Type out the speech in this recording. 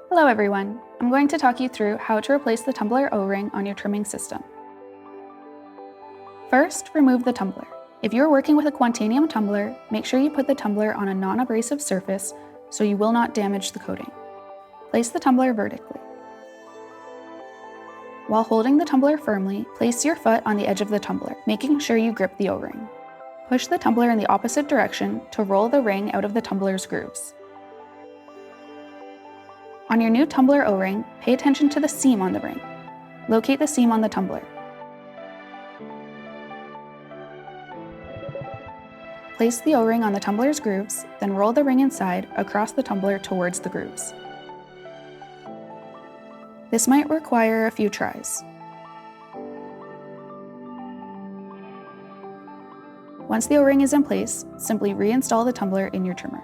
Hello everyone! I'm going to talk you through how to replace the Tumbler O Ring on your trimming system. First, remove the tumbler. If you're working with a Quantanium tumbler, make sure you put the tumbler on a non-abrasive surface so you will not damage the coating. Place the tumbler vertically. While holding the tumbler firmly, place your foot on the edge of the tumbler, making sure you grip the O-ring. Push the tumbler in the opposite direction to roll the ring out of the tumbler's grooves. On your new Tumbler O-ring, pay attention to the seam on the ring. Locate the seam on the tumbler. Place the O-ring on the tumbler's grooves, then roll the ring inside across the tumbler towards the grooves. This might require a few tries. Once the O-ring is in place, simply reinstall the tumbler in your trimmer.